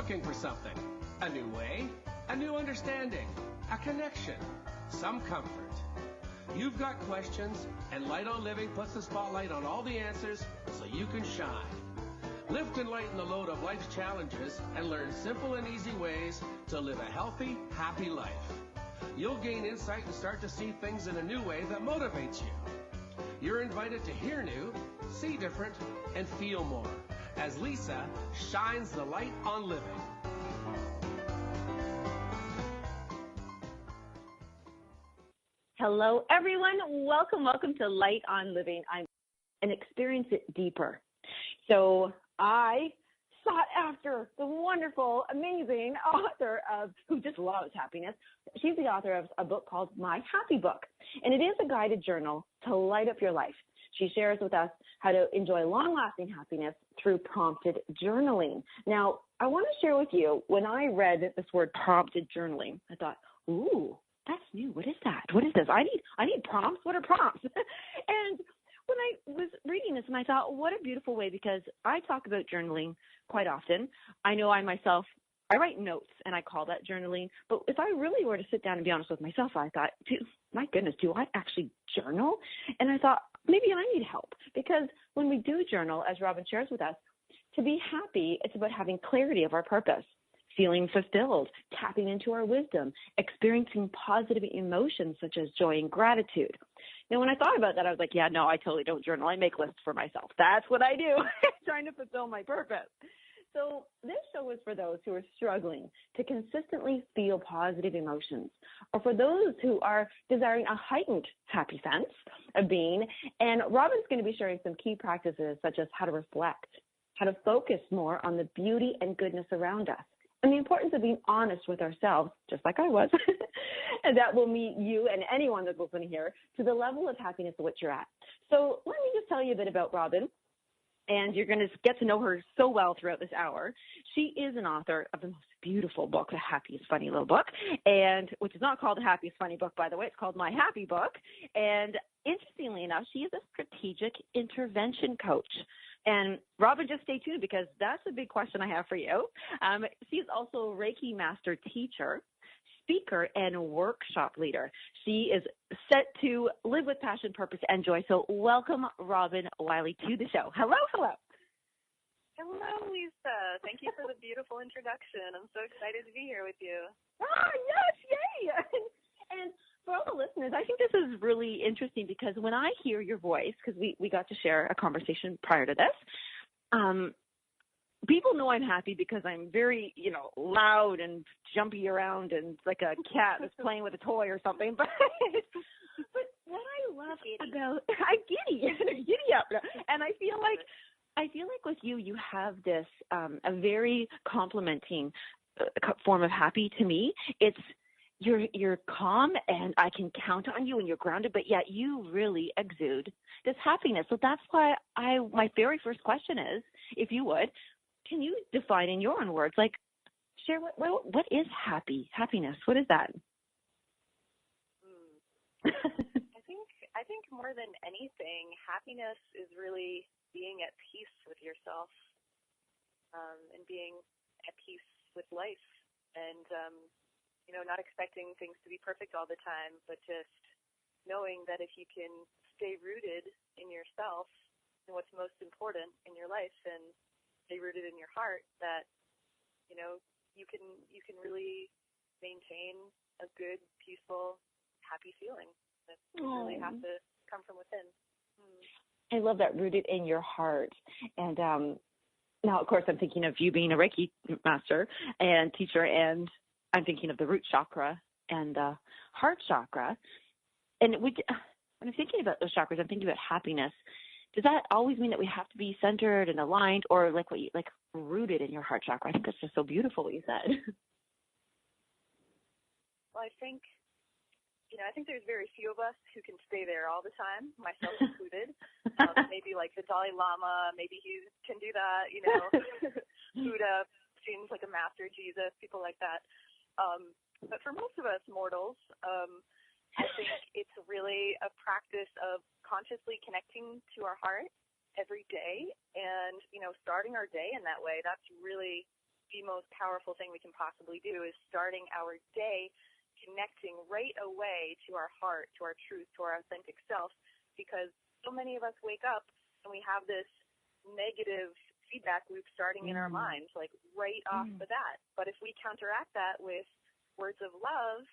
looking for something. A new way, a new understanding, a connection, some comfort. You've got questions, and Light on Living puts the spotlight on all the answers so you can shine. Lift and lighten the load of life's challenges and learn simple and easy ways to live a healthy, happy life. You'll gain insight and start to see things in a new way that motivates you. You're invited to hear new, see different, and feel more as Lisa shines the light on living. Hello, everyone. Welcome to Light on Living. I'm and experience it deeper. So I sought after the wonderful, amazing author of who just loves happiness. She's the author of a book called My Happy Book, and it is a guided journal to light up your life. She shares with us how to enjoy long-lasting happiness through prompted journaling. Now, I want to share with you, when I read this word prompted journaling, I thought, ooh, that's new. What is that? What is this? I need prompts. What are prompts? And when I was reading this, and I thought, what a beautiful way, because I talk about journaling quite often. I know I write notes, and I call that journaling. But if I really were to sit down and be honest with myself, I thought, my goodness, do I actually journal? And I thought, maybe I need help, because when we do journal, as Robyn shares with us, to be happy, it's about having clarity of our purpose, feeling fulfilled, tapping into our wisdom, experiencing positive emotions such as joy and gratitude. Now, when I thought about that, I was like, yeah, no, I totally don't journal. I make lists for myself. That's what I do, trying to fulfill my purpose. So this show is for those who are struggling to consistently feel positive emotions, or for those who are desiring a heightened happy sense of being. And Robyn's going to be sharing some key practices such as how to reflect, how to focus more on the beauty and goodness around us, and the importance of being honest with ourselves, just like I was, and that will meet you and anyone that's listening here to the level of happiness at which you're at. So let me just tell you a bit about Robyn, and you're going to get to know her so well throughout this hour. She is an author of the most beautiful book, The Happiest Funny Little Book, and which is not called The Happiest Funny Book, by the way. It's called My Happy Book. And interestingly enough, she is a strategic intervention coach. And Robyn, just stay tuned, because that's a big question I have for you. She's also a Reiki master teacher, speaker, and workshop leader. She is set to live with passion, purpose, and joy. So welcome, Robyn Wiley, to the show. Hello. Hello, Lisa. Thank you for the beautiful introduction. I'm so excited to be here with you. Ah, yes, yay! And for all the listeners, I think this is really interesting, because when I hear your voice, because we got to share a conversation prior to this, people know I'm happy because I'm very, loud and jumpy around and like a cat that's playing with a toy or something. But what I love about I'm giddy up, and I feel like with you have this a very complimenting form of happy to me. It's you're calm, and I can count on you, and you're grounded, but yet you really exude this happiness. So that's why my very first question is, if you would, can you define in your own words, like, share what is happiness? What is that? I think more than anything, happiness is really being at peace with yourself, and being at peace with life, and not expecting things to be perfect all the time, but just knowing that if you can stay rooted in yourself and what's most important in your life, and stay rooted in your heart, that you can really maintain a good, peaceful, happy feeling. That really has to come from within. I love that, rooted in your heart. And now, of course, I'm thinking of you being a Reiki master and teacher, and I'm thinking of the root chakra and the heart chakra. And when I'm thinking about those chakras, I'm thinking about happiness. Does that always mean that we have to be centered and aligned, or like rooted in your heart chakra? I think that's just so beautiful what you said. Well, I think there's very few of us who can stay there all the time, myself included. Maybe like the Dalai Lama, maybe he can do that. Buddha seems like a master, Jesus, people like that. But for most of us mortals, I think it's really a practice of consciously connecting to our heart every day, and starting our day in that way. That's really the most powerful thing we can possibly do is starting our day connecting right away to our heart, to our truth, to our authentic self, because so many of us wake up and we have this negative feedback loop starting in our minds, like right off the bat. But if we counteract that with words of love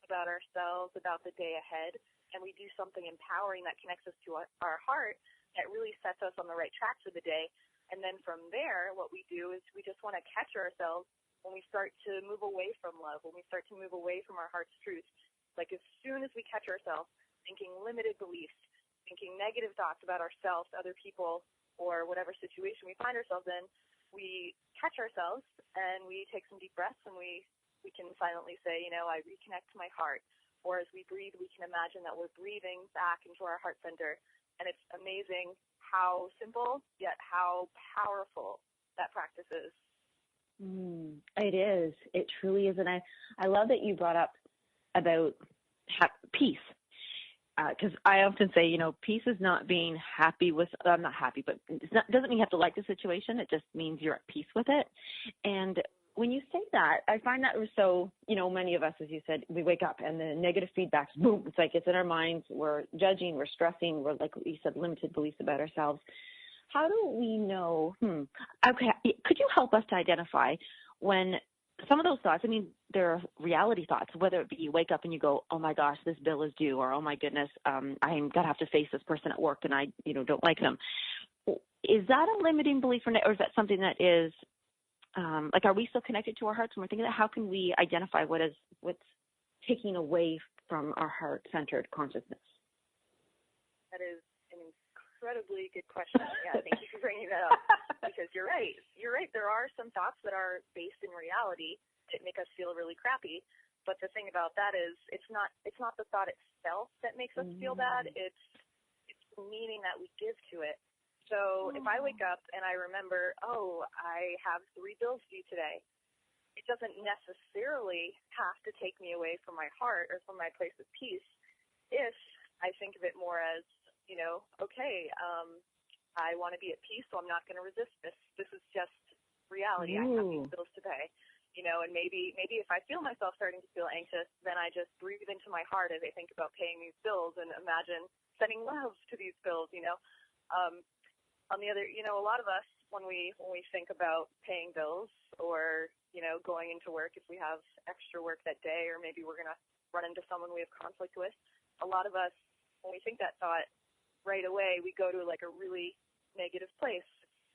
about ourselves, about the day ahead, and we do something empowering that connects us to our heart, that really sets us on the right track for the day. And then from there, what we do is we just want to catch ourselves when we start to move away from love, when we start to move away from our heart's truth. Like as soon as we catch ourselves thinking limited beliefs, thinking negative thoughts about ourselves, other people, or whatever situation we find ourselves in, we catch ourselves and we take some deep breaths and we can silently say, I reconnect to my heart. Or as we breathe, we can imagine that we're breathing back into our heart center. And it's amazing how simple, yet how powerful that practice is. It is. It truly is. And I love that you brought up about peace. Because I often say, peace is not being happy with, I'm not happy, but doesn't mean you have to like the situation. It just means you're at peace with it. And when you say that, I find that we're so, many of us, as you said, we wake up and the negative feedback, boom, it's like it's in our minds. We're judging, we're stressing, we're, like you said, limited beliefs about ourselves. How do we know, okay, could you help us to identify when some of those thoughts, they're reality thoughts, whether it be you wake up and you go, oh my gosh, this bill is due, or oh my goodness, I'm going to have to face this person at work and I, don't like them. Is that a limiting belief or is that something that is, are we still connected to our hearts when we're thinking that? How can we identify what's taking away from our heart-centered consciousness? That is an incredibly good question. Yeah, thank you for bringing that up. Because you're right. There are some thoughts that are based in reality that make us feel really crappy. But the thing about that is it's not the thought itself that makes us feel bad. It's the meaning that we give to it. So if I wake up and I remember, I have 3 bills due today, it doesn't necessarily have to take me away from my heart or from my place of peace if I think of it more as, okay, I want to be at peace, so I'm not going to resist this. This is just reality. I have these bills to pay. And maybe if I feel myself starting to feel anxious, then I just breathe into my heart as I think about paying these bills and imagine sending love to these bills, On the other, a lot of us, when we think about paying bills or, going into work, if we have extra work that day, or maybe we're going to run into someone we have conflict with, a lot of us, when we think that thought, right away, we go to like a really negative place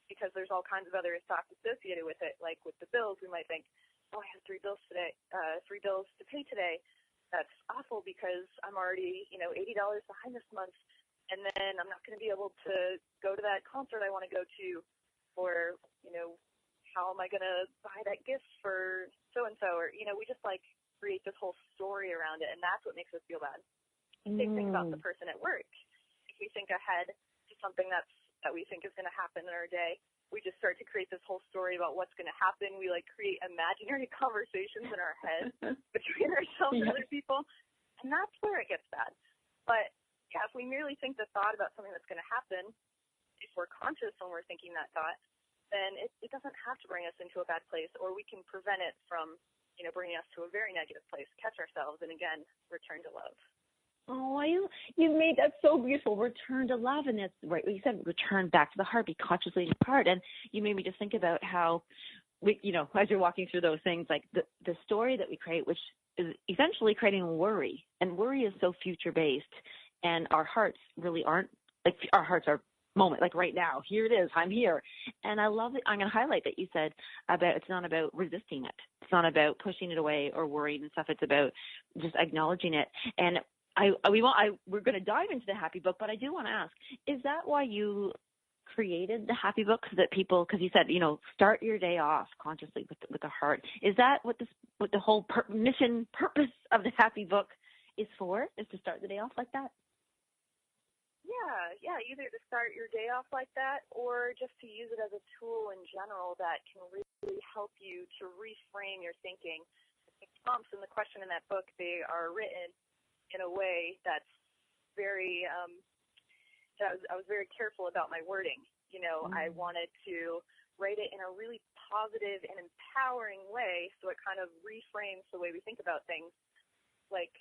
because there's all kinds of other thoughts associated with it. Like with the bills, we might think, I have 3 bills today, 3 bills to pay today. That's awful because I'm already, $80 behind this month. And then I'm not going to be able to go to that concert I want to go to, or, how am I going to buy that gift for so-and-so? Or, we just create this whole story around it, and that's what makes us feel bad. Same thing about the person at work. If we think ahead to something that we think is going to happen in our day, we just start to create this whole story about what's going to happen. We create imaginary conversations in our head between ourselves and other people, and that's where it gets bad. But yeah, if we merely think the thought about something that's going to happen, if we're conscious when we're thinking that thought, then it doesn't have to bring us into a bad place, or we can prevent it from, bringing us to a very negative place, catch ourselves, and again, return to love. Oh, you made that so beautiful. Return to love, and that's right what you said. Return back to the heart, be consciously in your heart. And you made me just think about how, as you're walking through those things, like the story that we create, which is essentially creating worry, and worry is so future-based. And our hearts really aren't, our hearts are moment, right now, here it is, I'm here. And I love it. I'm going to highlight that you said about it's not about resisting it. It's not about pushing it away or worrying and stuff. It's about just acknowledging it. And we're going to dive into the happy book, but I do want to ask, is that why you created the happy book, so that people, because you said, start your day off consciously with the heart. Is that what the whole purpose of the happy book is for, is to start the day off like that? Yeah, either to start your day off like that or just to use it as a tool in general that can really help you to reframe your thinking. The prompts and the question in that book, they are written in a way that's very, I was very careful about my wording. I wanted to write it in a really positive and empowering way, so it kind of reframes the way we think about things. Like,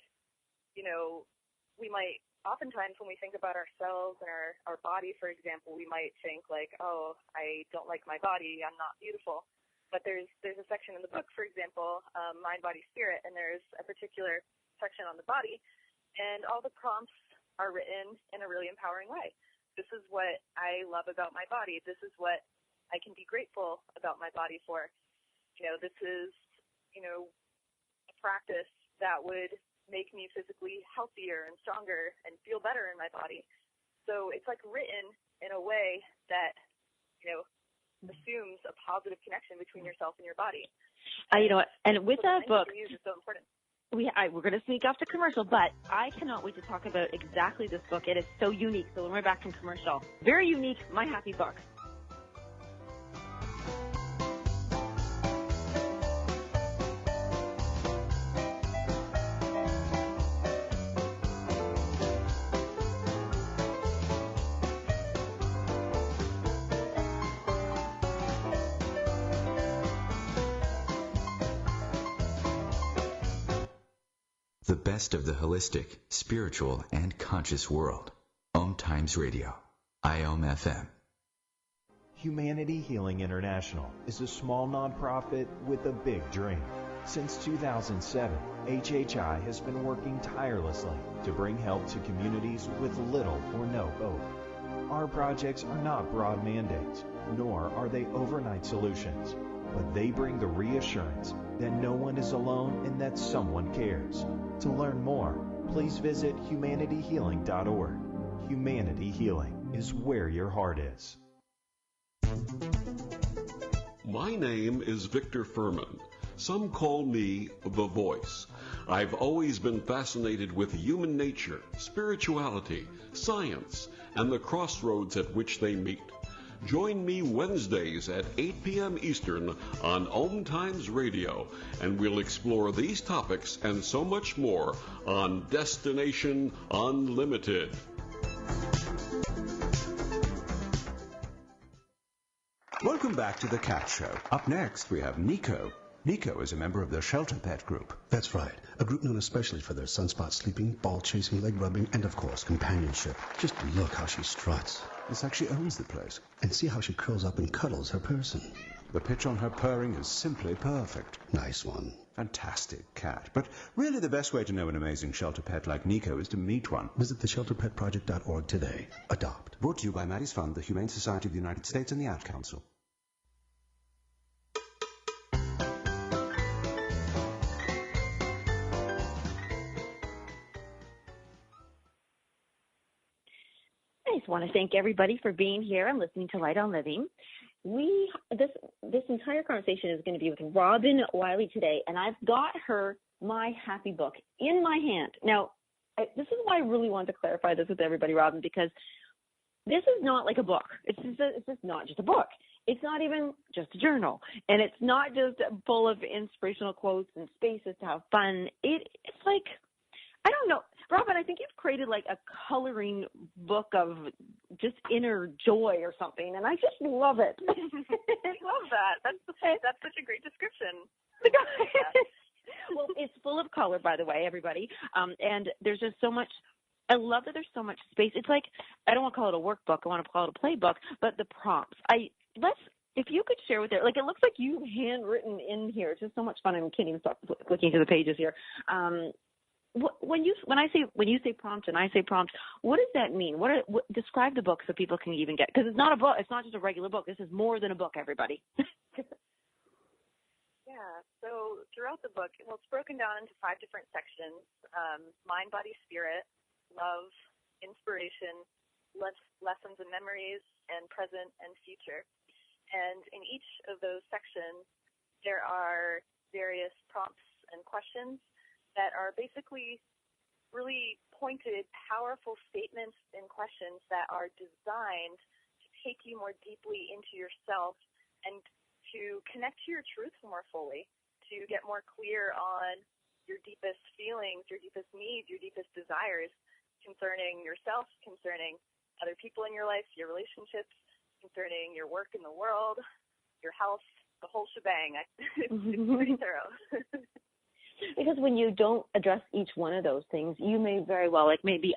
we might, oftentimes when we think about ourselves and our body, for example, we might think like, oh, I don't like my body, I'm not beautiful. But there's a section in the book, for example, Mind, Body, Spirit, and there's a particular section on the body, and all the prompts are written in a really empowering way. This is what I love about my body. This is what I can be grateful about my body for. This is, a practice that would make me physically healthier and stronger and feel better in my body. So it's like written in a way that, assumes a positive connection between yourself and your body. And with that book, is so important. We're going to sneak off to commercial, but I cannot wait to talk about exactly this book. It is so unique. So when we're back from commercial, very unique, My Happy Book. The best of the holistic, spiritual, and conscious world. OMTimes Radio. IOM-FM. Humanity Healing International is a small nonprofit with a big dream. Since 2007, HHI has been working tirelessly to bring help to communities with little or no hope. Our projects are not broad mandates, nor are they overnight solutions, but they bring the reassurance that no one is alone and that someone cares. To learn more, please visit humanityhealing.org. Humanity Healing is where your heart is. My name is Victor Furman. Some call me the Voice. I've always been fascinated with human nature, spirituality, science, and the crossroads at which they meet. Join me Wednesdays at 8 p.m. Eastern on OMTimes Radio, and we'll explore these topics and so much more on Destination Unlimited. Welcome back to The Cat Show. Up next, we have Nico. Nico is a member of the Shelter Pet Group. That's right. A group known especially for their sunspot sleeping, ball chasing, leg rubbing, and of course, companionship. Just look how she struts. It's like she owns the place. And see how she curls up and cuddles her person. The pitch on her purring is simply perfect. Nice one. Fantastic cat. But really the best way to know an amazing shelter pet like Nico is to meet one. Visit theshelterpetproject.org today. Adopt. Brought to you by Maddie's Fund, the Humane Society of the United States, and the Ad Council. I just want to thank everybody for being here and listening to Light on Living. This entire conversation is going to be with Robyn Wiley today, and I've got her My Happy Book in my hand. Now, this is why I really wanted to clarify this with everybody, Robyn, because this is not like a book. It's just not just a book. It's not even just a journal, and it's not just full of inspirational quotes and spaces to have fun. It's like, I don't know. Robyn, I think you've created like a coloring book of just inner joy or something, and I just love it. I love that. That's such a great description. Well, it's full of color, by the way, everybody. And there's just so much. I love that there's so much space. It's like, I don't want to call it a workbook. I want to call it a playbook. But the prompts, if you could share with it, like it looks like you've handwritten in here. It's just so much fun. I can't even stop looking through the pages here. When you say prompt and I say prompt, what does that mean? Describe the book so people can even get, because it's not a book. It's not just a regular book. This is more than a book, everybody. Yeah. So throughout the book, it's broken down into 5 different sections: mind, body, spirit, love, inspiration, lessons and memories, and present and future. And in each of those sections, there are various prompts and questions that are basically really pointed, powerful statements and questions that are designed to take you more deeply into yourself and to connect to your truth more fully, to get more clear on your deepest feelings, your deepest needs, your deepest desires concerning yourself, concerning other people in your life, your relationships, concerning your work in the world, your health, the whole shebang. It's pretty thorough. Because when you don't address each one of those things, you may very well, like maybe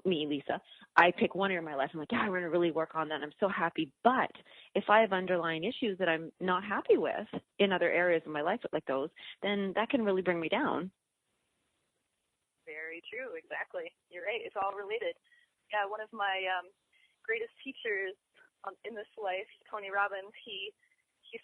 Lisa, I pick one area of my life. I'm like, yeah, I'm going to really work on that. I'm so happy. But if I have underlying issues that I'm not happy with in other areas of my life like those, then that can really bring me down. Very true. Exactly. You're right. It's all related. Yeah, one of my greatest teachers in this life, Tony Robbins, he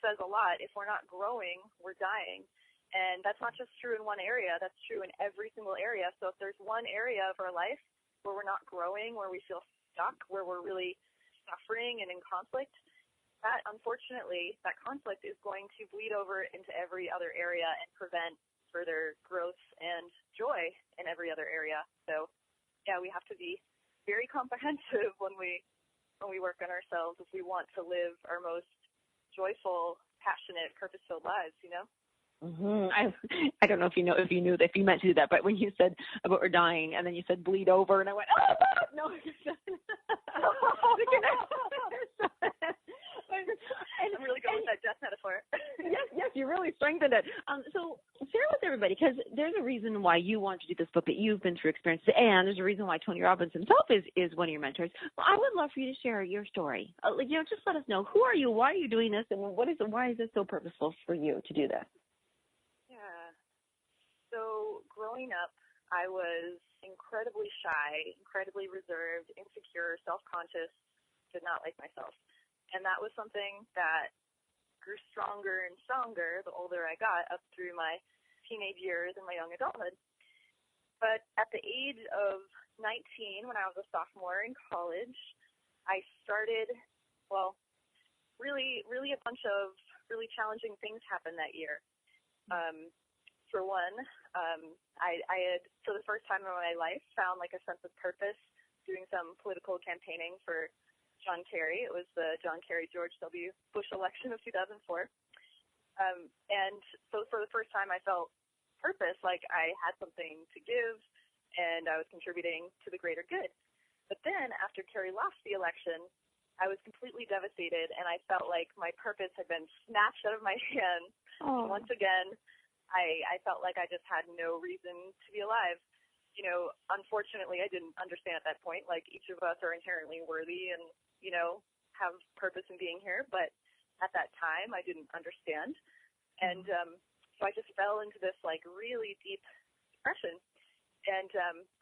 says a lot, if we're not growing, we're dying. And that's not just true in one area. That's true in every single area. So if there's one area of our life where we're not growing, where we feel stuck, where we're really suffering and in conflict, that, unfortunately, that conflict is going to bleed over into every other area and prevent further growth and joy in every other area. So, yeah, we have to be very comprehensive when we work on ourselves if we want to live our most joyful, passionate, purpose-filled lives, you know? I don't know if you meant to do that, but when you said about we're dying and then you said bleed over, and I went, oh no. I'm really going with that death metaphor. Yes, you really strengthened it. So share with everybody, because there's a reason why you want to do this book, that you've been through experiences, and there's a reason why Tony Robbins himself is one of your mentors. Well, I would love for you to share your story. Just let us know, who are you, why are you doing this, and why is it so purposeful for you to do this? So growing up, I was incredibly shy, incredibly reserved, insecure, self-conscious, did not like myself. And that was something that grew stronger and stronger the older I got, up through my teenage years and my young adulthood. But at the age of 19, when I was a sophomore in college, I started, really a bunch of really challenging things happened that year. For one, I had, for the first time in my life, found like a sense of purpose doing some political campaigning for John Kerry. It was the John Kerry-George W. Bush election of 2004. And so for the first time, I felt purpose, like I had something to give and I was contributing to the greater good. But then after Kerry lost the election, I was completely devastated, and I felt like my purpose had been snatched out of my hands. Oh. Once again, I felt like I just had no reason to be alive. You know, unfortunately, I didn't understand at that point, like each of us are inherently worthy and, you know, have purpose in being here. But at that time, I didn't understand. And so I just fell into this like really deep depression. And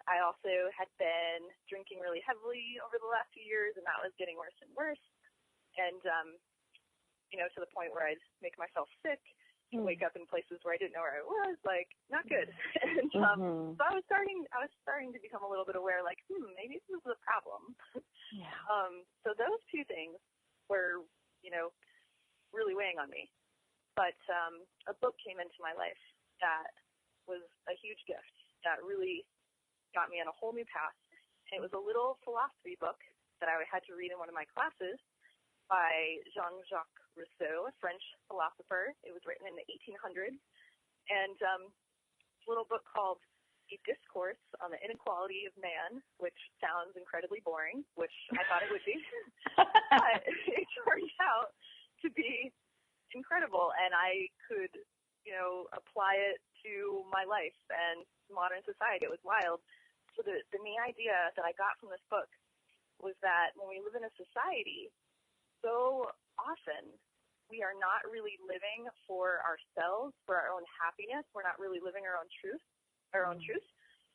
I also had been drinking really heavily over the last few years, and that was getting worse and worse. And, you know, to the point where I'd make myself sick. Wake up in places where I didn't know where I was, like not good. And so I was starting to become a little bit aware, like, maybe this is a problem. Yeah. So those two things were, you know, really weighing on me. But a book came into my life that was a huge gift that really got me on a whole new path. And it was a little philosophy book that I had to read in one of my classes by Jean-Jacques Rousseau, a French philosopher. It was written in the 1800s. And a little book called A Discourse on the Inequality of Man, which sounds incredibly boring, which I thought it would be. But it turned out to be incredible, and I could, you know, apply it to my life and modern society. It was wild. So the main idea that I got from this book was that when we live in a society, so often we are not really living for ourselves, for our own happiness. We're not really living our own truth,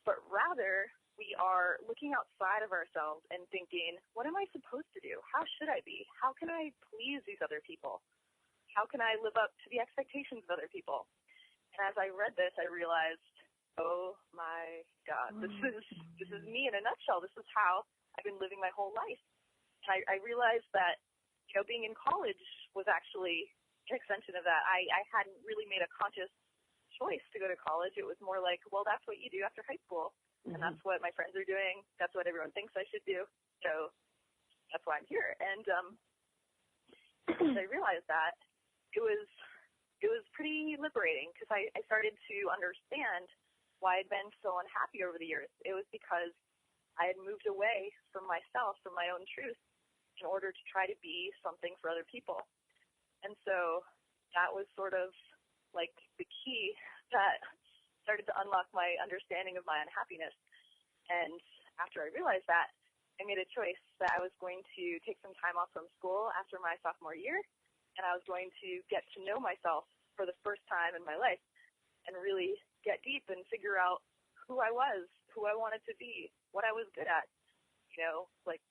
but rather we are looking outside of ourselves and thinking, what am I supposed to do? How should I be? How can I please these other people? How can I live up to the expectations of other people? And as I read this, I realized, oh my God, this is me in a nutshell. This is how I've been living my whole life. And I realized that, you know, being in college was actually an extension of that. I hadn't really made a conscious choice to go to college. It was more like, well, that's what you do after high school, and that's what my friends are doing. That's what everyone thinks I should do. So that's why I'm here. And I realized that it was pretty liberating, because I started to understand why I'd been so unhappy over the years. It was because I had moved away from myself, from my own truth, in order to try to be something for other people. And so that was sort of like the key that started to unlock my understanding of my unhappiness. And after I realized that, I made a choice that I was going to take some time off from school after my sophomore year, and I was going to get to know myself for the first time in my life and really get deep and figure out who I was, who I wanted to be, what I was good at. You know, like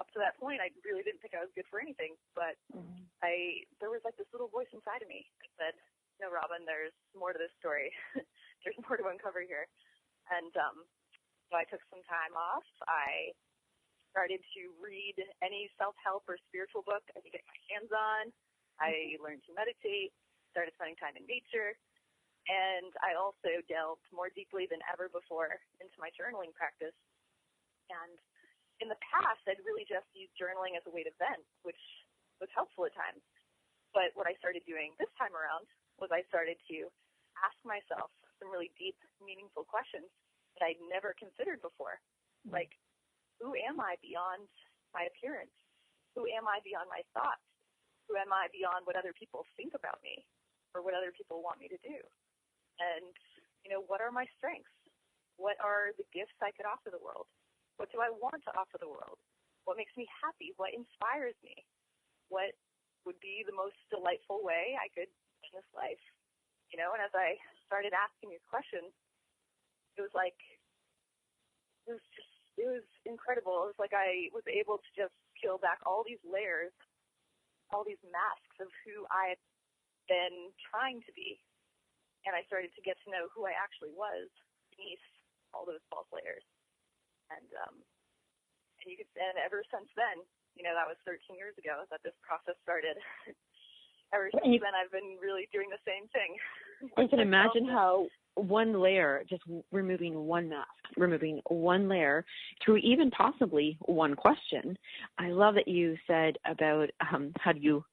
up to that point, I really didn't think I was good for anything, but there was like this little voice inside of me that said, no, Robyn, there's more to this story. There's more to uncover here. And so I took some time off. I started to read any self-help or spiritual book I could get my hands on. I learned to meditate, started spending time in nature, and I also delved more deeply than ever before into my journaling practice. And in the past, I'd really just used journaling as a way to vent, which was helpful at times. But what I started doing this time around was I started to ask myself some really deep, meaningful questions that I'd never considered before. Like, who am I beyond my appearance? Who am I beyond my thoughts? Who am I beyond what other people think about me or what other people want me to do? And, you know, what are my strengths? What are the gifts I could offer the world? What do I want to offer the world? What makes me happy? What inspires me? What would be the most delightful way I could in this life? You know, and as I started asking these questions, it was incredible. It was like I was able to just peel back all these layers, all these masks of who I had been trying to be. And I started to get to know who I actually was beneath all those false layers. And ever since then, you know, that was 13 years ago that this process started. Ever since then, I've been really doing the same thing. You can imagine how one layer, just removing one mask, removing one layer through even possibly one question. I love that you said about how you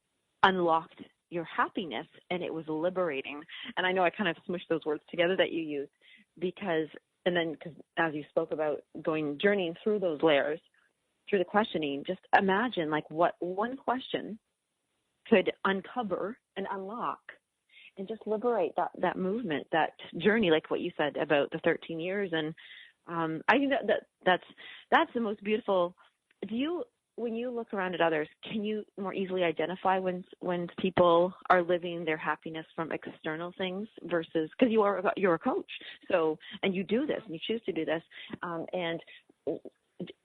unlocked your happiness, and it was liberating. And I know I kind of smushed those words together that you used because as you spoke about journeying through those layers, through the questioning, just imagine like what one question could uncover and unlock and just liberate that movement, that journey, like what you said about the 13 years. And I think that's the most beautiful. When you look around at others, can you more easily identify when people are living their happiness from external things versus, because you're a coach, so, and you do this and you choose to do this, and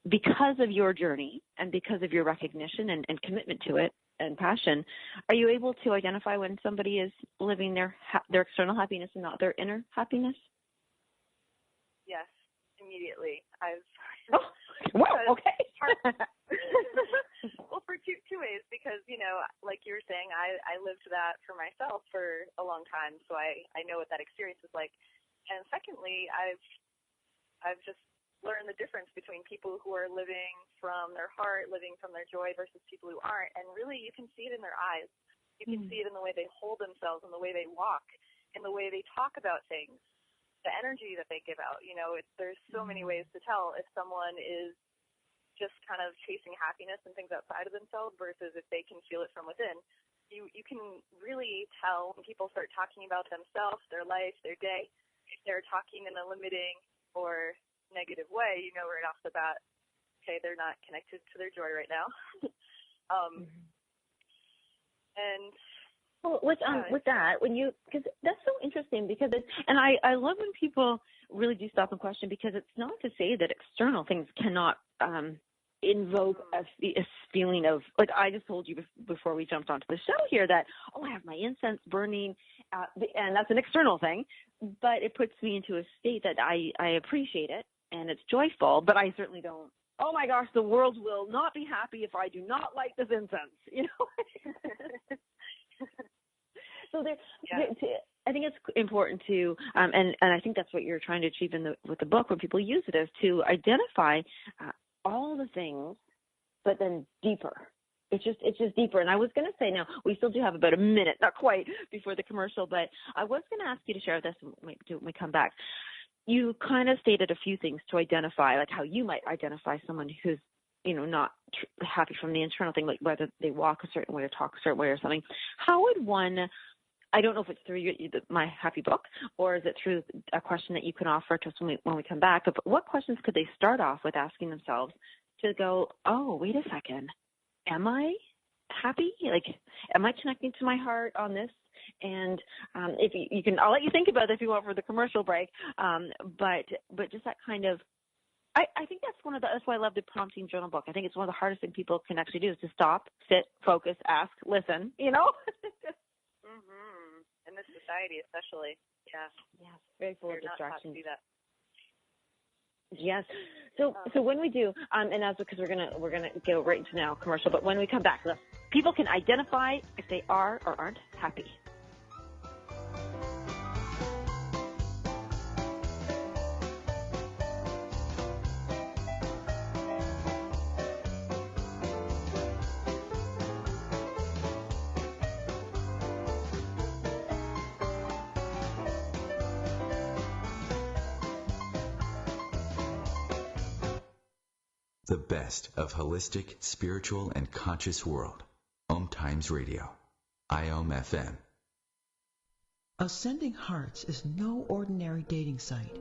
because of your journey and because of your recognition and commitment to it and passion, are you able to identify when somebody is living their external happiness and not their inner happiness? Yes, immediately. Okay. Well, for two ways, because, you know, like you were saying, I lived that for myself for a long time, so I know what that experience is like. And secondly, I've just learned the difference between people who are living from their heart, living from their joy, versus people who aren't. And really, you can see it in their eyes. You can see it in the way they hold themselves, in the way they walk, in the way they talk about things, the energy that they give out. You know, there's so many ways to tell if someone is just kind of chasing happiness and things outside of themselves versus if they can feel it from within. You can really tell when people start talking about themselves, their life, their day. If they're talking in a limiting or negative way, you know right off the bat, okay, they're not connected to their joy right now. And with that, because that's so interesting, because I love when people really do stop and question, because it's not to say that external things cannot invoke a feeling of, like I just told you before we jumped onto the show here, that, I have my incense burning, and that's an external thing, but it puts me into a state that I appreciate it, and it's joyful, but I certainly don't, oh my gosh, the world will not be happy if I do not light this incense, you know? So I think it's important to, and I think that's what you're trying to achieve with the book, when people use it, is to identify all the things, but then deeper. It's just deeper. And I was going to say, now we still do have about a minute, not quite, before the commercial, but I was going to ask you to share this when we come back. You kind of stated a few things to identify, like how you might identify someone who's, not happy from the internal thing, like whether they walk a certain way or talk a certain way or something. How would one I don't know if it's through my happy book, or is it through a question that you can offer to us when we come back. But what questions could they start off with asking themselves to go, oh, wait a second, am I happy? Like, am I connecting to my heart on this? And if you can, I'll let you think about it if you want for the commercial break. But just that kind of, I think that's that's why I love the prompting journal book. I think it's one of the hardest things people can actually do is to stop, sit, focus, ask, listen, Mm-hmm. In this society, especially, yeah. Yes, very full of Not taught to distractions. do that. Yes. So when we do, and that's because we're gonna go right into now commercial. But when we come back, people can identify if they are or aren't happy. The best of holistic, spiritual, and conscious world. OMTimes Radio. IOM FM. Ascending Hearts is no ordinary dating site,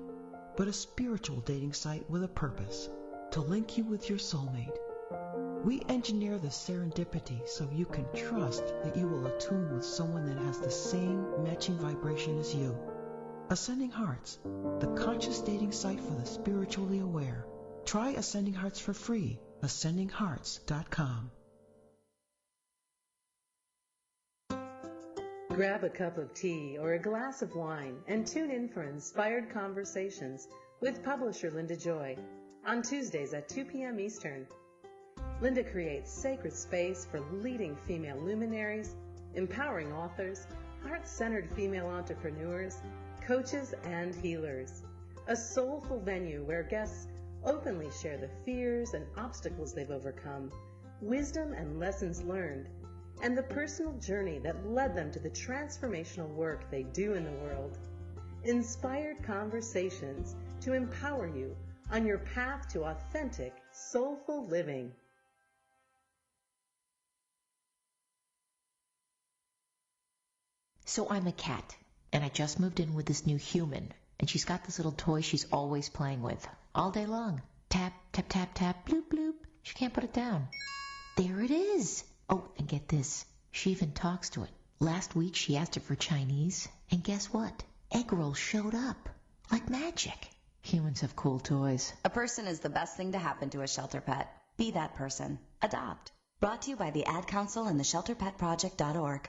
but a spiritual dating site with a purpose, to link you with your soulmate. We engineer the serendipity so you can trust that you will attune with someone that has the same matching vibration as you. Ascending Hearts, the conscious dating site for the spiritually aware. Try Ascending Hearts for free. AscendingHearts.com. Grab a cup of tea or a glass of wine and tune in for Inspired Conversations with publisher Linda Joy on Tuesdays at 2 p.m. Eastern. Linda creates sacred space for leading female luminaries, empowering authors, heart-centered female entrepreneurs, coaches, and healers. A soulful venue where guests openly share the fears and obstacles they've overcome, wisdom and lessons learned, and the personal journey that led them to the transformational work they do in the world. Inspired Conversations to empower you on your path to authentic, soulful living. So I'm a cat, and I just moved in with this new human, and she's got this little toy she's always playing with, all day long. Tap, tap, tap, tap, bloop, bloop. She can't put it down. There it is. Oh, and get this. She even talks to it. Last week she asked it for Chinese, and guess what? Egg rolls showed up. Like magic. Humans have cool toys. A person is the best thing to happen to a shelter pet. Be that person. Adopt. Brought to you by the Ad Council and the ShelterPetProject.org.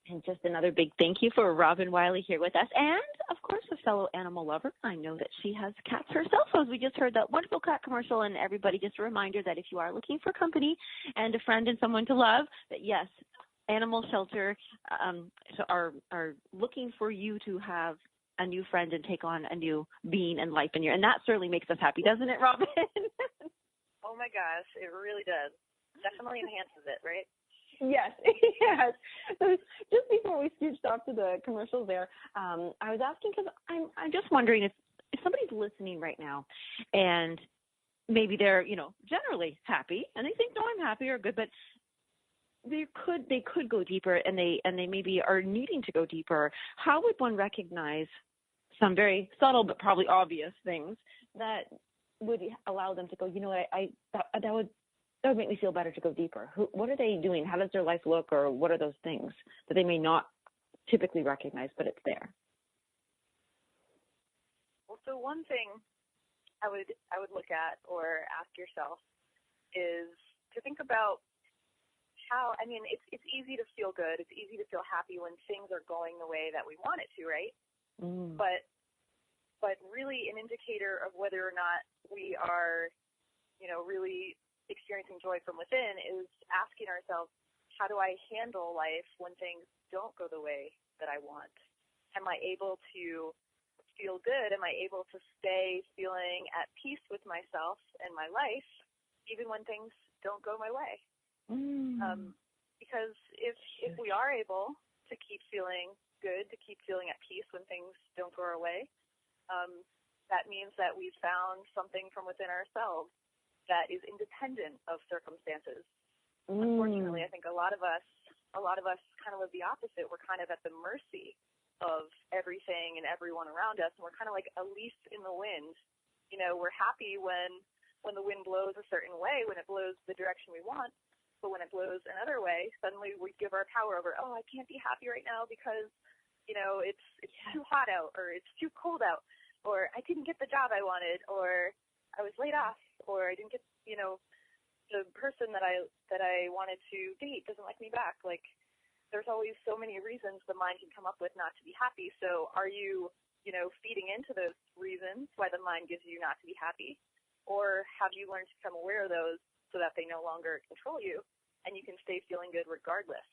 And just another big thank you for Robyn Wiley here with us, and of course a fellow animal lover. I know that she has cats herself, as we just heard that wonderful cat commercial. And everybody, just a reminder that if you are looking for company and a friend and someone to love, that yes, Animal Shelter are looking for you to have a new friend and take on a new being and life in your, and that certainly makes us happy, doesn't it, Robyn? Oh my gosh, it really does. Definitely enhances it, right? Yes, yes. So just before we switched off to the commercials there, I was asking because I'm just wondering if somebody's listening right now and maybe they're, generally happy and they think, no, I'm happy or good, but they could go deeper and they maybe are needing to go deeper. How would one recognize some very subtle but probably obvious things that would allow them to go, that would make me feel better to go deeper? What are they doing? How does their life look? Or what are those things that they may not typically recognize, but it's there? Well, so one thing I would look at or ask yourself is to think about how, it's easy to feel good. It's easy to feel happy when things are going the way that we want it to, right? Mm. But really an indicator of whether or not we are, really experiencing joy from within is asking ourselves, how do I handle life when things don't go the way that I want? Am I able to feel good? Am I able to stay feeling at peace with myself and my life even when things don't go my way? Mm. Because if we are able to keep feeling good to keep feeling at peace when things don't go our way, that means that we've found something from within ourselves that is independent of circumstances. Unfortunately, I think a lot of us kind of live the opposite. We're kind of at the mercy of everything and everyone around us, and we're kind of like a leaf in the wind. You know, we're happy when the wind blows a certain way, when it blows the direction we want, but when it blows another way, suddenly we give our power over. Oh, I can't be happy right now because, you know, it's too hot out, or it's too cold out, or I didn't get the job I wanted, or I was laid off, or I didn't get, you know, the person that I wanted to date doesn't like me back. Like, there's always so many reasons the mind can come up with not to be happy. So are you, you know, feeding into those reasons why the mind gives you not to be happy? Or have you learned to become aware of those so that they no longer control you and you can stay feeling good regardless?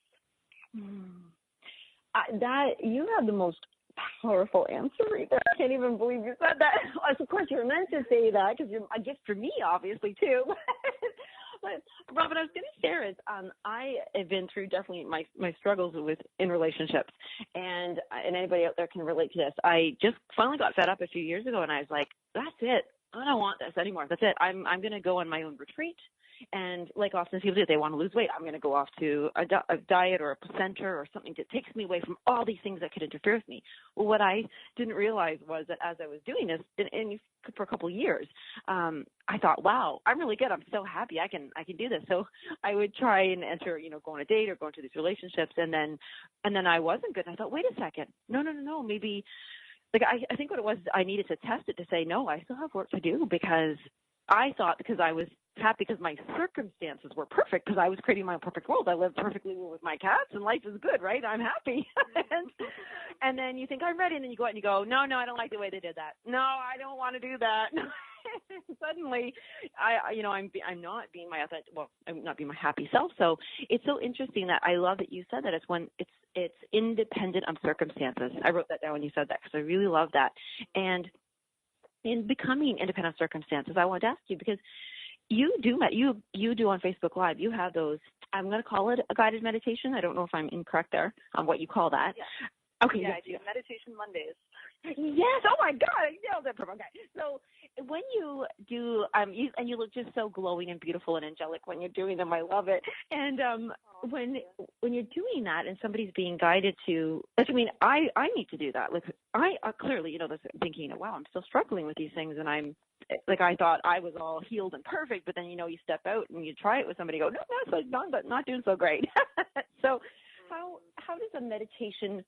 That you have the most powerful answer right there. I can't even believe you said that. Of course, you're meant to say that because you're a gift for me, obviously, too. But Robyn, I was going to share is I have been through definitely my struggles in relationships, and anybody out there can relate to this. I just finally got fed up a few years ago, and I was like, that's it. I don't want this anymore. That's it. I'm going to go on my own retreat. And like often people do, they want to lose weight. I'm going to go off to a diet or a placenta or something that takes me away from all these things that could interfere with me. Well, what I didn't realize was that as I was doing this, and for a couple of years, I thought, wow, I'm really good. I'm so happy. I can do this. So I would try and enter, you know, go on a date or go into these relationships, and then I wasn't good. And I thought, wait a second, no, maybe. Like I think what it was, I needed to test it to say, no, I still have work to do, because I thought because I was happy because my circumstances were perfect, because I was creating my own perfect world. I lived perfectly well with my cats, and life is good, right? I'm happy. and then you think I'm ready, and then you go out and you go, no, I don't like the way they did that. No, I don't want to do that. Suddenly, I'm not being my authentic. Well, I'm not being my happy self. So it's so interesting that I love that you said that. It's when it's independent of circumstances. I wrote that down when you said that because I really love that. And in becoming independent of circumstances, I wanted to ask you, because you do on Facebook Live, you have those, I'm going to call it a guided meditation. I don't know if I'm incorrect there on what you call that. Yeah. Okay. Yeah, I do Meditation Mondays. Yes. Oh my God, I nailed it. Okay. So when you do, and you look just so glowing and beautiful and angelic when you're doing them. I love it. And when you're doing that, and somebody's being guided to, like, I mean, I need to do that. Like, I clearly, you know, this thinking, wow, I'm still struggling with these things, and I'm like, I thought I was all healed and perfect, but then, you know, you step out and you try it with somebody, go, no, that's like not doing so great. So how does a meditation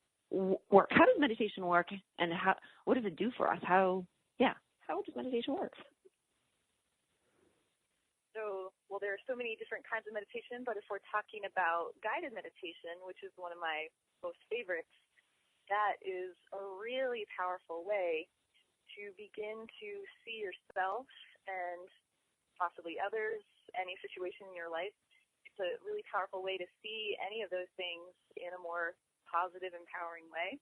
work? How does meditation work, and what does it do for us? How does meditation work? So, well, there are so many different kinds of meditation, but if we're talking about guided meditation, which is one of my most favorites, that is a really powerful way to begin to see yourself and possibly others, any situation in your life. It's a really powerful way to see any of those things in a more positive, empowering way.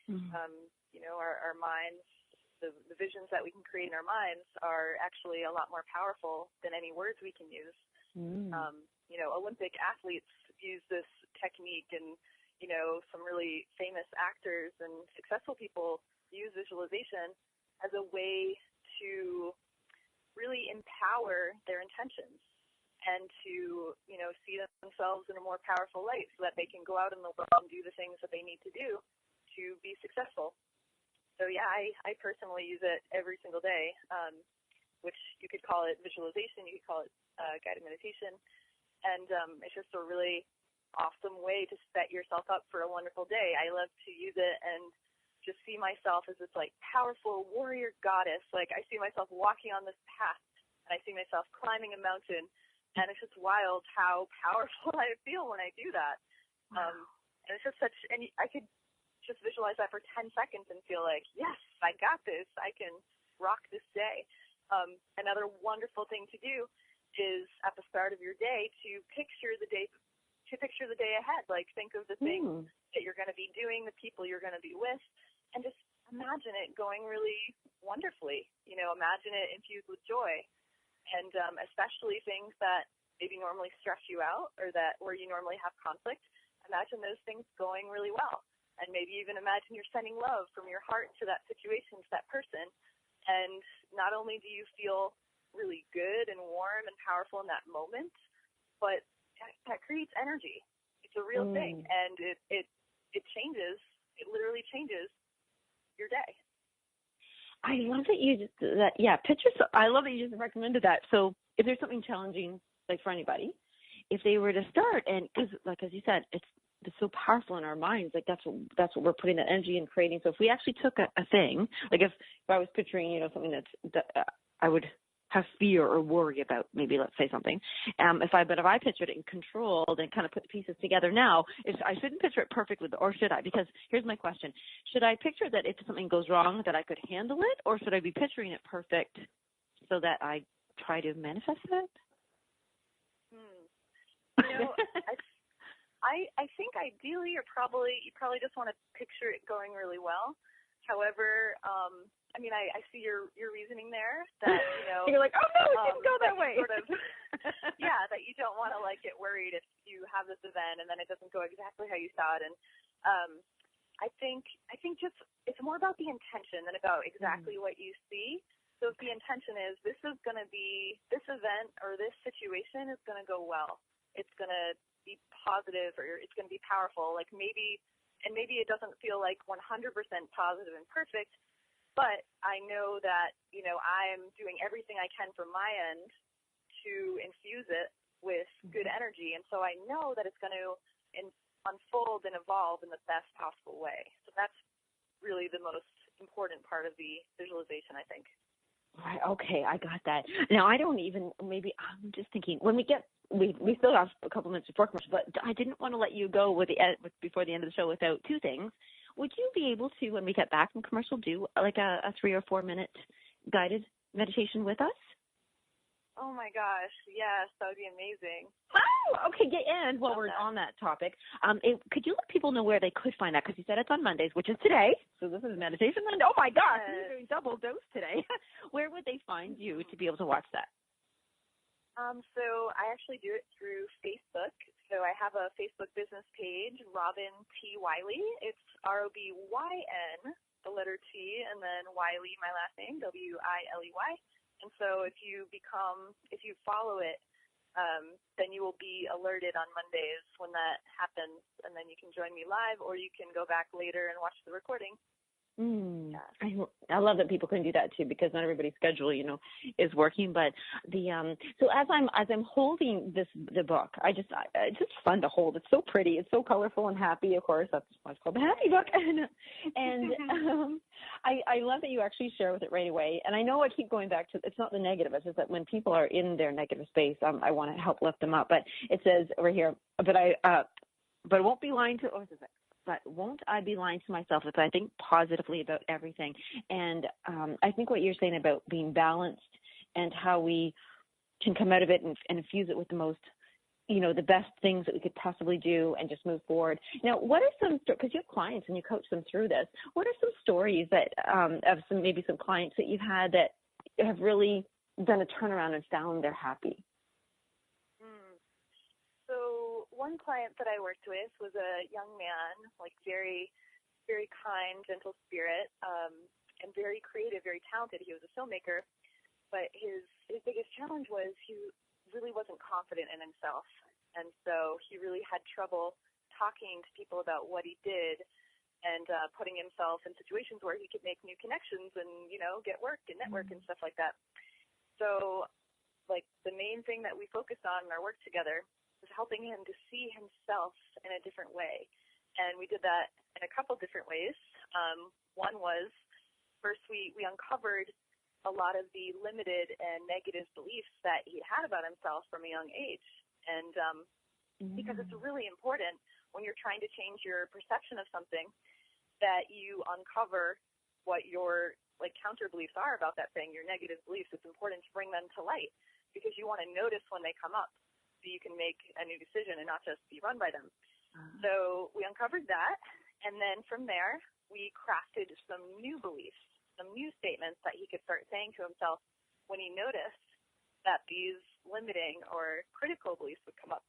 You know, our minds, the visions that we can create in our minds are actually a lot more powerful than any words we can use. You know, Olympic athletes use this technique, and, you know, some really famous actors and successful people use visualization as a way to really empower their intentions and to, you know, see themselves in a more powerful light so that they can go out in the world and do the things that they need to do to be successful. So, yeah, I personally use it every single day, which you could call it visualization, you could call it guided meditation. And it's just a really awesome way to set yourself up for a wonderful day. I love to use it and just see myself as this, like, powerful warrior goddess. Like, I see myself walking on this path, and I see myself climbing a mountain, and it's just wild how powerful I feel when I do that. Wow. And it's just and I could just visualize that for 10 seconds and feel like, yes, I got this. I can rock this day. Another wonderful thing to do is at the start of your day to picture the day ahead. Like, think of the things that you're going to be doing, the people you're going to be with, and just imagine it going really wonderfully. You know, imagine it infused with joy, and especially things that maybe normally stress you out or where you normally have conflict. Imagine those things going really well. and maybe even imagine you're sending love from your heart to that situation, to that person. And not only do you feel really good and warm and powerful in that moment, but that creates energy. It's a real thing, and it changes. It literally changes your day. I love that you just pictures. I love that you just recommended that. So if there's something challenging, like for anybody, if they were to start, and because like as you said, it's so powerful in our minds. Like that's what we're putting that energy in creating. So if we actually took a thing, like if I was picturing, something that I would have fear or worry about, maybe let's say something. If I pictured it and controlled and kind of put the pieces together now, I shouldn't picture it perfectly, or should I? Because here's my question. Should I picture that if something goes wrong that I could handle it, or should I be picturing it perfect so that I try to manifest it? I think ideally you probably just want to picture it going really well. However, I see your reasoning there that, you're like, oh no, it didn't go that way. Sort of, that you don't want to get worried if you have this event and then it doesn't go exactly how you thought. And I think just it's more about the intention than about exactly what you see. So if the intention is this event or this situation is going to go well, it's going to be positive or it's going to be powerful. Like maybe it doesn't feel like 100% positive and perfect, but I know that, I'm doing everything I can from my end to infuse it with good energy. And so I know that it's going to unfold and evolve in the best possible way. So that's really the most important part of the visualization, I think. Right. Okay, I got that. Now, maybe I'm just thinking, when we still have a couple minutes before commercial, but I didn't want to let you go before the end of the show without two things. Would you be able to, when we get back from commercial, do like a 3 or 4 minute guided meditation with us? Oh my gosh, yes, that would be amazing. Oh, okay. And while we're on that topic, could you let people know where they could find that? Because you said it's on Mondays, which is today. So this is Meditation Monday. Oh my gosh, you're doing double dose today. Where would they find you to be able to watch that? So I actually do it through Facebook. So I have a Facebook business page, Robyn T. Wiley. It's ROBYN, the letter T, and then Wiley, my last name, WILEY. And so if you follow it, then you will be alerted on Mondays when that happens, and then you can join me live, or you can go back later and watch the recording. I love that people can do that too, because not everybody's schedule, is working. But so as I'm holding the book, it's just fun to hold. It's so pretty. It's so colorful and happy. Of course, that's why it's called the Happy Book. And I love that you actually share with it right away. And I know I keep going back to, it's not the negative. It's just that when people are in their negative space, I want to help lift them up. But it says over here, but I won't be lying to. Oh, but won't I be lying to myself if I think positively about everything? And I think what you're saying about being balanced and how we can come out of it and infuse it with the most, the best things that we could possibly do and just move forward. Now, what are some, because you have clients and you coach them through this, what are some stories that of some clients that you've had that have really done a turnaround and found they're happy? So one client that I worked with was a young man, very, very kind, gentle spirit, and very creative, very talented. He was a filmmaker, but his biggest challenge was he really wasn't confident in himself. And so he really had trouble talking to people about what he did and putting himself in situations where he could make new connections and, get work and network and stuff like that. So, the main thing that we focused on in our work together was helping him to see himself in a different way. And we did that in a couple different ways. One was, first we uncovered a lot of the limited and negative beliefs that he had about himself from a young age. And because it's really important when you're trying to change your perception of something that you uncover what your counter beliefs are about that thing, your negative beliefs. It's important to bring them to light because you want to notice when they come up, so you can make a new decision and not just be run by them. So we uncovered that, and then from there, we crafted some new beliefs, some new statements that he could start saying to himself when he noticed that these limiting or critical beliefs would come up.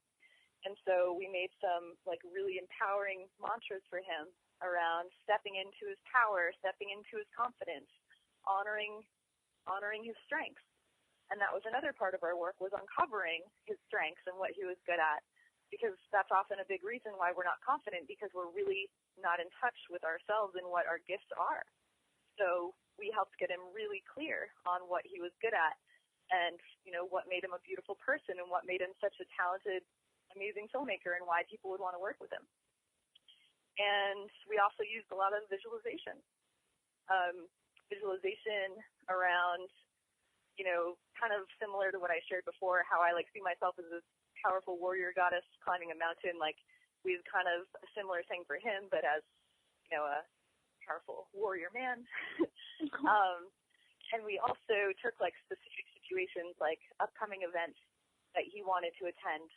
And so we made some like really empowering mantras for him around stepping into his power, stepping into his confidence, honoring his strengths. And that was another part of our work, was uncovering his strengths and what he was good at, because that's often a big reason why we're not confident, because we're really not in touch with ourselves and what our gifts are. So we helped get him really clear on what he was good at and, you know, what made him a beautiful person and what made him such a talented, amazing filmmaker and why people would want to work with him. And we also used a lot of visualization. Visualization around, you know, kind of similar to what I shared before, how I like see myself as this powerful warrior goddess climbing a mountain. Like, we had kind of a similar thing for him, but as, you know, a powerful warrior man. And we also took like specific situations, like upcoming events that he wanted to attend.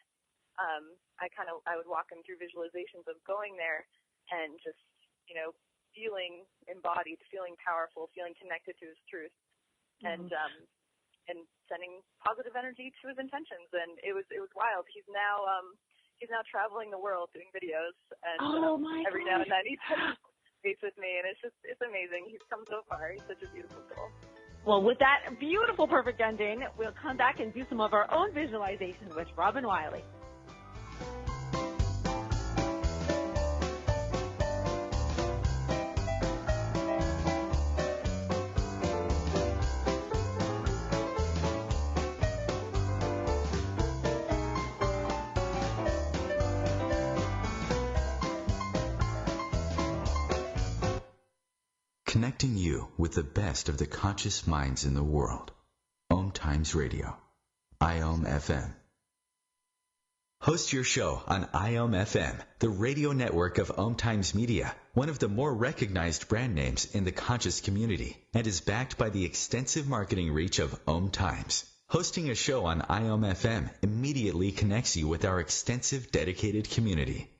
I would walk him through visualizations of going there and just, you know, feeling embodied, feeling powerful, feeling connected to his truth, and sending positive energy to his intentions. And it was wild. He's now traveling the world doing videos, and every now and then he meets with me, and it's amazing. He's come so far. He's such a beautiful soul. Well, with that beautiful, perfect ending, we'll come back and do some of our own visualization with Robyn Wiley. Connecting you with the best of the conscious minds in the world. OMTimes Radio. IOM FM. Host your show on IOM FM, the radio network of OMTimes Media, one of the more recognized brand names in the conscious community, and is backed by the extensive marketing reach of OMTimes. Hosting a show on IOM FM immediately connects you with our extensive dedicated community.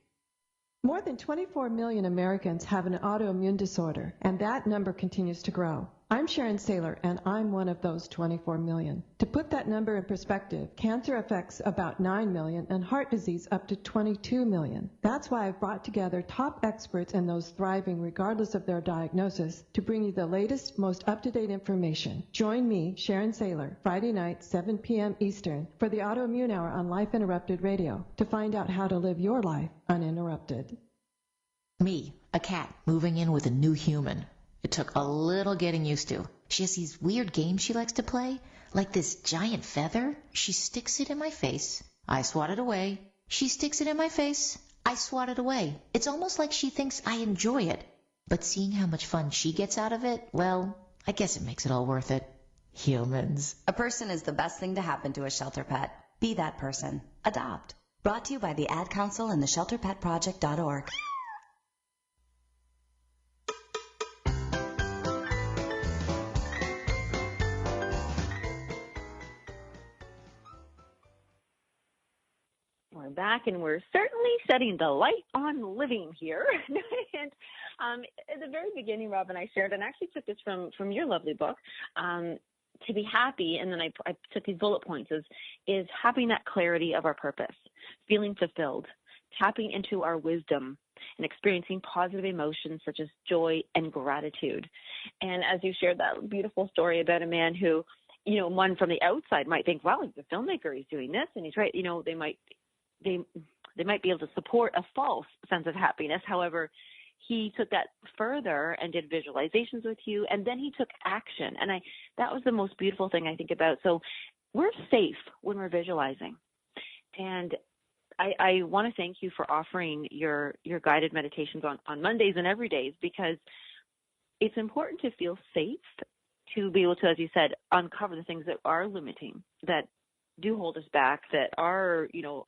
More than 24 million Americans have an autoimmune disorder, and that number continues to grow. I'm Sharon Saylor, and I'm one of those 24 million. To put that number in perspective, cancer affects about 9 million and heart disease up to 22 million. That's why I've brought together top experts and those thriving regardless of their diagnosis to bring you the latest, most up-to-date information. Join me, Sharon Saylor, Friday night, 7 p.m. Eastern, for the Autoimmune Hour on Life Interrupted Radio to find out how to live your life uninterrupted. Me, a cat, moving in with a new human. It took a little getting used to. She has these weird games she likes to play, like this giant feather. She sticks it in my face. I swat it away. She sticks it in my face. I swat it away. It's almost like she thinks I enjoy it. But seeing how much fun she gets out of it, well, I guess it makes it all worth it. Humans. A person is the best thing to happen to a shelter pet. Be that person. Adopt. Brought to you by the Ad Council and the ShelterPetProject.org. We're back, and we're certainly setting the light on living here. And at the very beginning, Robyn, I shared, and I actually took this from your lovely book, to be happy, and then I took these bullet points, is having that clarity of our purpose, feeling fulfilled, tapping into our wisdom, and experiencing positive emotions such as joy and gratitude. And as you shared that beautiful story about a man who, you know, one from the outside might think, wow, he's a filmmaker, he's doing this, and he's right, you know, they might be able to support a false sense of happiness. However, he took that further and did visualizations with you, and then he took action. And that was the most beautiful thing I think about. So we're safe when we're visualizing. And I want to thank you for offering your guided meditations on Mondays and every days, because it's important to feel safe, to be able to, as you said, uncover the things that are limiting, that do hold us back, that are, you know,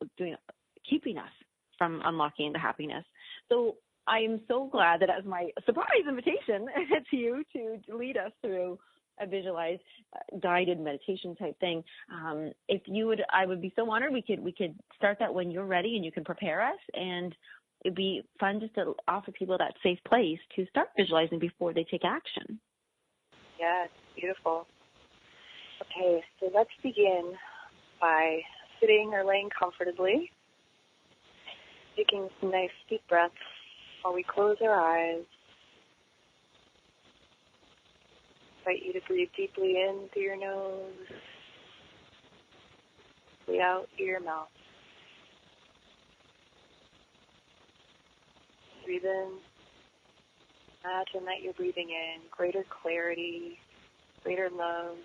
keeping us from unlocking the happiness. So I am so glad that as my surprise invitation to you to lead us through a visualized guided meditation type thing. If you would, I would be so honored. We could start that when you're ready, and you can prepare us, and it'd be fun just to offer people that safe place to start visualizing before they take action. Yeah, beautiful. Okay, so let's begin by sitting or laying comfortably. Taking some nice deep breaths while we close our eyes. I invite you to breathe deeply in through your nose, deeply out through your mouth. Breathe in. Imagine that you're breathing in greater clarity, greater love,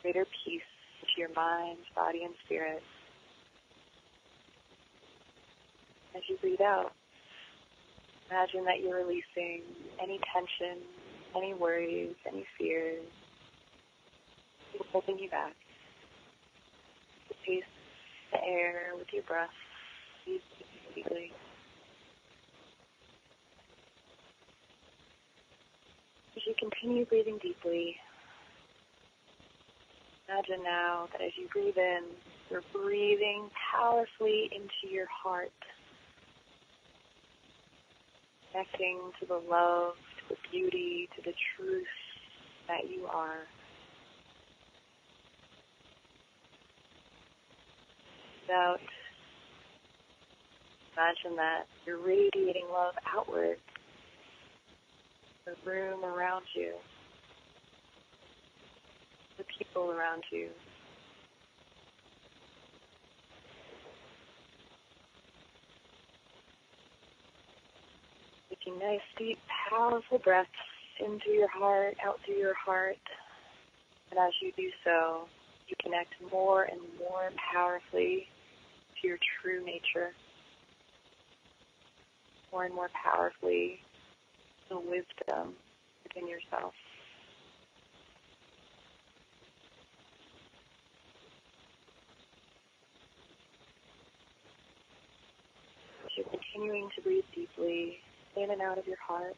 greater peace to your mind, body, and spirit. As you breathe out, imagine that you're releasing any tension, any worries, any fears holding you back. Taste the air with your breath deeply. As you continue breathing deeply, imagine now that as you breathe in, you're breathing powerfully into your heart, connecting to the love, to the beauty, to the truth that you are. Out. Imagine that you're radiating love outward, the room around you, the people around you. Taking nice, deep, powerful breaths into your heart, out through your heart. And as you do so, you connect more and more powerfully to your true nature, more and more powerfully to the wisdom within yourself. As you're continuing to breathe deeply in and out of your heart,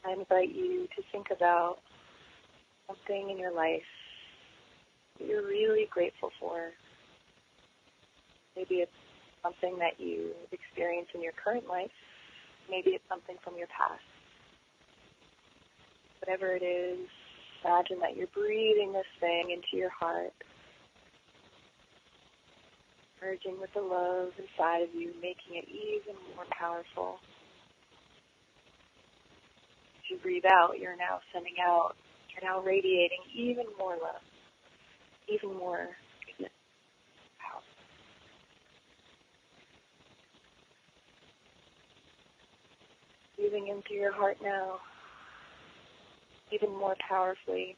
I invite you to think about something in your life that you're really grateful for. Maybe it's something that you experience in your current life. Maybe it's something from your past. Whatever it is, imagine that you're breathing this thing into your heart, merging with the love inside of you, making it even more powerful. As you breathe out, you're now sending out, you're now radiating even more love, even more goodness. Breathing into your heart now, even more powerfully.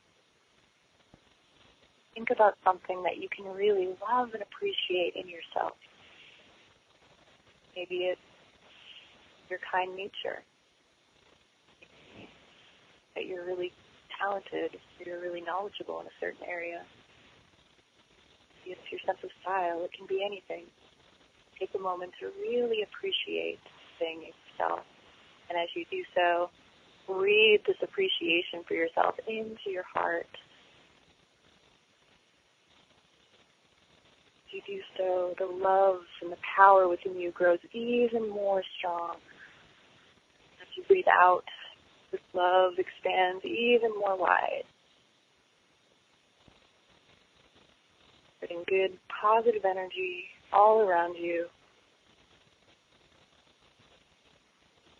Think about something that you can really love and appreciate in yourself. Maybe it's your kind nature, that you're really talented, you're really knowledgeable in a certain area. Maybe it's your sense of style, it can be anything. Take a moment to really appreciate the thing itself. And as you do so, breathe this appreciation for yourself into your heart. As you do so, the love and the power within you grows even more strong. As you breathe out, this love expands even more wide. Putting good, positive energy all around you.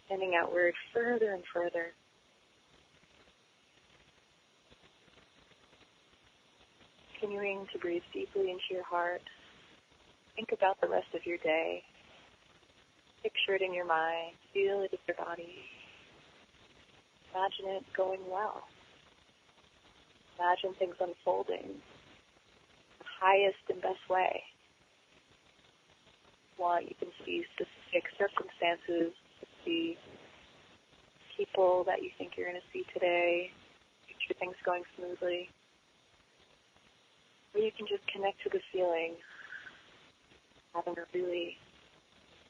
Sending outward further and further. Continuing to breathe deeply into your heart. Think about the rest of your day. Picture it in your mind. Feel it in your body. Imagine it going well. Imagine things unfolding the highest and best way. While you can see specific circumstances, see people that you think you're going to see today, picture things going smoothly. Or you can just connect to the feeling, having a really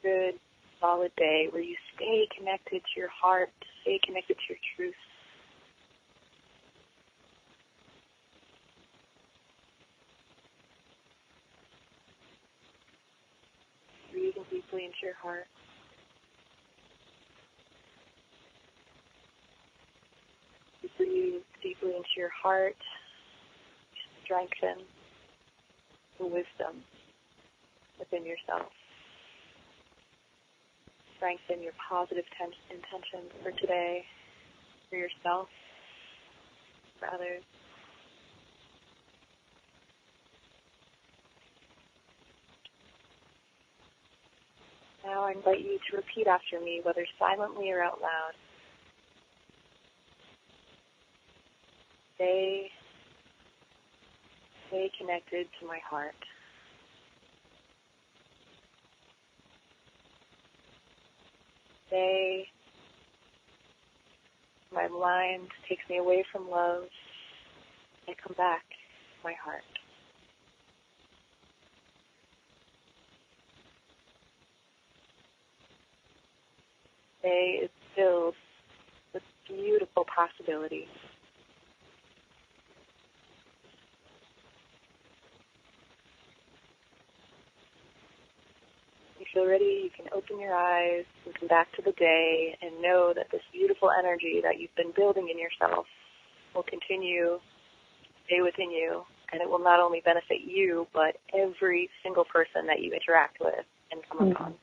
good, solid day where you stay connected to your heart, stay connected to your truth. Breathing deeply into your heart. Breathe deeply into your heart. Strengthen the wisdom, within yourself. Strengthen your positive intentions for today, for yourself, for others. Now I invite you to repeat after me, whether silently or out loud. Stay connected to my heart. Stay. My mind takes me away from love and come back to my heart. Today is filled with beautiful possibilities. If you feel ready, you can open your eyes and come back to the day and know that this beautiful energy that you've been building in yourself will continue to stay within you, and it will not only benefit you, but every single person that you interact with and come upon.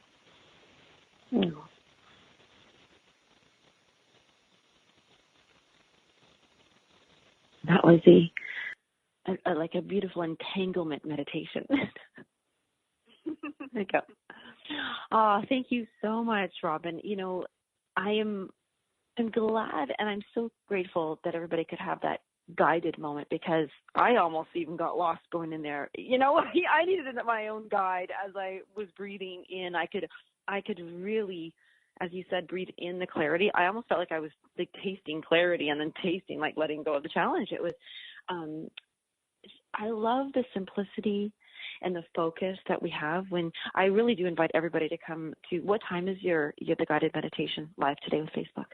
Mm. That was like a beautiful entanglement meditation. There you go. Oh, thank you so much, Robyn. You know, I'm glad and I'm so grateful that everybody could have that guided moment, because I almost even got lost going in there. You know, I needed my own guide as I was breathing in. I could really, as you said, breathe in the clarity. I almost felt like I was like tasting clarity and then tasting like letting go of the challenge. It was, I love the simplicity and the focus that we have when I really do invite everybody to come to. What time is the guided meditation live today with Facebook?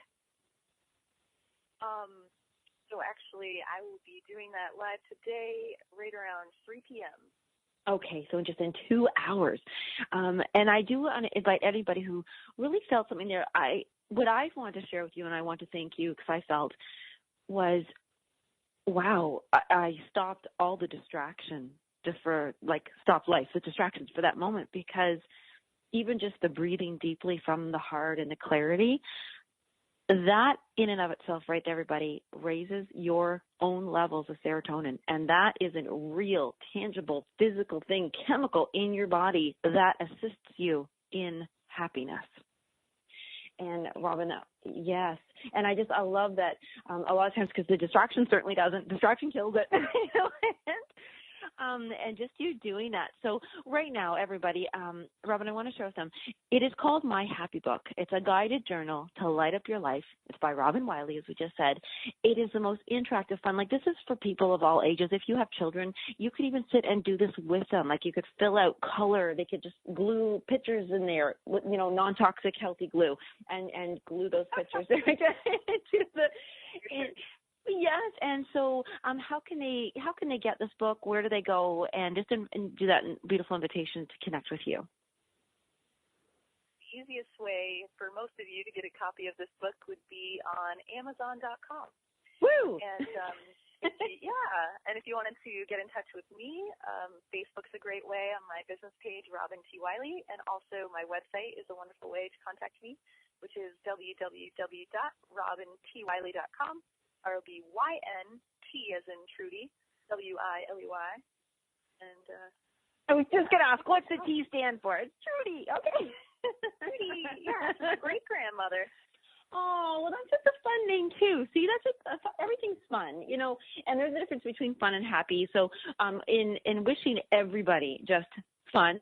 So actually, I will be doing that live today right around 3 p.m. Okay, so just in 2 hours. And I do want to invite anybody who really felt something there. What I wanted to share with you, and I want to thank you because I felt, was, wow, I stopped all the distraction just for, stop life, the distractions for that moment, because even just the breathing deeply from the heart and the clarity, that in and of itself, right there, everybody, raises your own levels of serotonin. And that is a real, tangible, physical thing, chemical in your body that assists you in happiness. And Robyn, yes. And I love that a lot of times, because the distraction certainly doesn't. Distraction kills it. And just you doing that. So right now, everybody, Robyn, I want to share with them. It is called My Happy Book. It's a guided journal to light up your life. It's by Robyn Wiley, as we just said. It is the most interactive fun. This is for people of all ages. If you have children, you could even sit and do this with them. You could fill out color. They could just glue pictures in there, with, non-toxic, healthy glue, and glue those pictures to the. Yes, and so how can they get this book? Where do they go? And just do that beautiful invitation to connect with you. The easiest way for most of you to get a copy of this book would be on Amazon.com. Woo! And and if you wanted to get in touch with me, Facebook's a great way. On my business page, Robyn T. Wiley, and also my website is a wonderful way to contact me, which is www.robynTwiley.com. ROBYNT as in Trudy, WILEY. And I was just going to ask, what's the T stand for? It's Trudy. Okay. Trudy, yeah, it's my great grandmother. Oh, well, that's just a fun name too. See, that's everything's fun, And there's a difference between fun and happy. So, in wishing everybody just fun,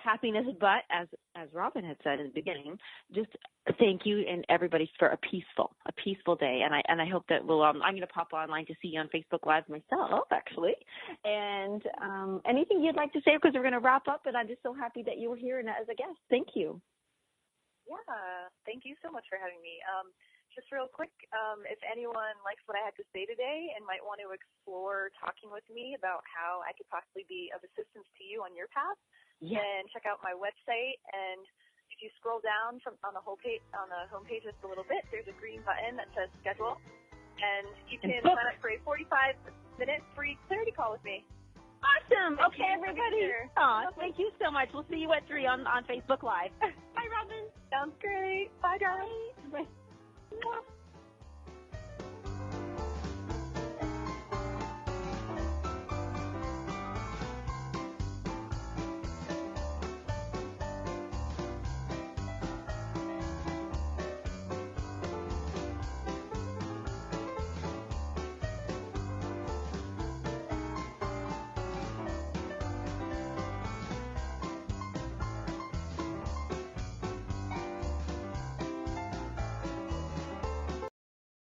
happiness, but as Robyn had said in the beginning, just thank you and everybody for a peaceful day. And I hope that I'm going to pop online to see you on Facebook Live myself, actually. And anything you'd like to say, because we're going to wrap up, and I'm just so happy that you were here and as a guest. Thank you. Yeah, thank you so much for having me. Just real quick, if anyone likes what I had to say today and might want to explore talking with me about how I could possibly be of assistance to you on your path, then check out my website. And if you scroll down on the homepage just a little bit, there's a green button that says schedule, and you can sign up for a 45-minute free clarity call with me. Awesome. Okay, everybody. Thank you so much. We'll see you at 3 on Facebook Live. Bye, Robyn. Sounds great. Bye, guys. Bye.